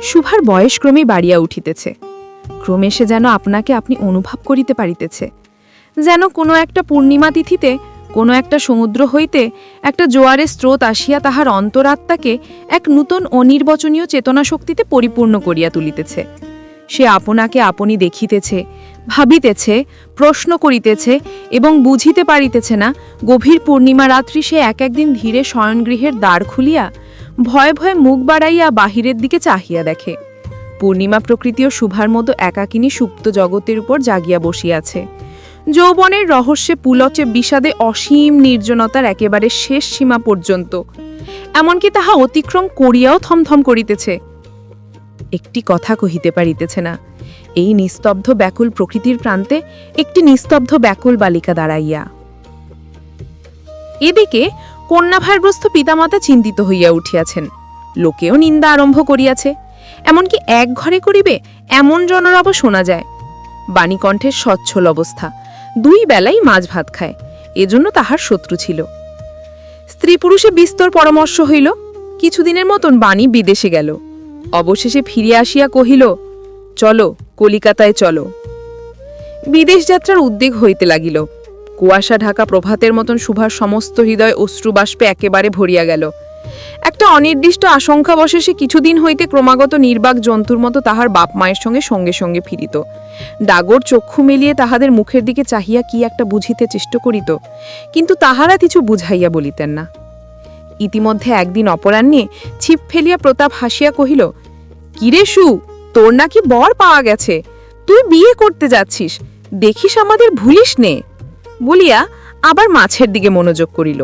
শুভার বয়স ক্রমেই বাড়িয়া উঠিতেছে। ক্রমে সে যেন আপনাকে আপনি অনুভব করিতে পারিতেছে, যেন কোনো একটা পূর্ণিমা তিথিতে কোনো একটা সমুদ্র হইতে একটা জোয়ারের স্রোত আসিয়া তাহার অন্তরাত্মাকে এক নূতন অনির্বচনীয় চেতনা শক্তিতে পরিপূর্ণ করিয়া তুলিতেছে। সে আপনাকে আপনি দেখিতেছে, ভাবিতেছে, প্রশ্ন করিতেছে এবং বুঝিতে পারিতেছে না গভীর পূর্ণিমা রাত্রি সে এক একদিন ধীরে শয়নগৃহের দ্বার খুলিয়া ভয়ে ভয়ে মুখ বাড়াইয়া বাহিরের দিকে চাহিয়া দেখে। পূর্ণিমা প্রকৃতিও শুভার মতো একাকিনী সুপ্ত জগতের উপর জাগিয়া বসিয়াছে। যৌবনের রহস্যে পুলচে বিষাদে অসীম নির্জনতার একেবারে শেষ সীমা পর্যন্ত, এমনকি তাহা অতিক্রম করিয়াও থমথম করিতেছে। একটি কথা কহিতে পারিতেছে না। এই নিস্তব্ধ ব্যাকুল প্রকৃতির প্রান্তে একটি নিস্তব্ধ ব্যাকুল বালিকা দাঁড়াইয়া। এদিকে কন্যাভারগ্রস্ত পিতামাতা চিন্তিত হইয়া উঠিয়াছেন। লোকেও নিন্দা আরম্ভ করিয়াছে। এমনকি এক ঘরে করিবে এমন জনরব শোনা যায়। বাণীকণ্ঠের সচ্ছল অবস্থা, দুই বেলাই মাছ ভাত খায়, এজন্য তাহার শত্রু ছিল। স্ত্রী পুরুষে বিস্তর পরামর্শ হইল। কিছুদিনের মতন বাণী বিদেশে গেল। অবশেষে ফিরিয়া আসিয়া কহিল, চলো কলিকাতায় চলো। বিদেশ যাত্রার উদ্বেগ হইতে লাগিল। কুয়াশা ঢাকা প্রভাতের মতন শুভার সমস্ত হৃদয় অশ্রুবাষ্পে একেবারে ভরিয়া গেল। একটা অনির্দিষ্ট আশঙ্কাবশে সে কিছুদিন হইতে ক্রমাগত নির্বাক জন্তুর মতো তাহার বাপ মায়ের সঙ্গে সঙ্গে সঙ্গে ফিরিত। ডাগর চক্ষু মেলিয়ে তাহাদের মুখের দিকে চাহিয়া কি একটা বুঝিতে চেষ্টা করিত, কিন্তু তাহারা কিছু বুঝাইয়া বলিতেন না। ইতিমধ্যে একদিন অপরাহ্নে ছিপ ফেলিয়া প্রতাপ হাসিয়া কহিল, কিরে সু, তোর নাকি বর পাওয়া গেছে, তুই বিয়ে করতে যাচ্ছিস, দেখিস আমাদের ভুলিস নে, বলিয়া আবার মাছের দিকে মনোযোগ করিল।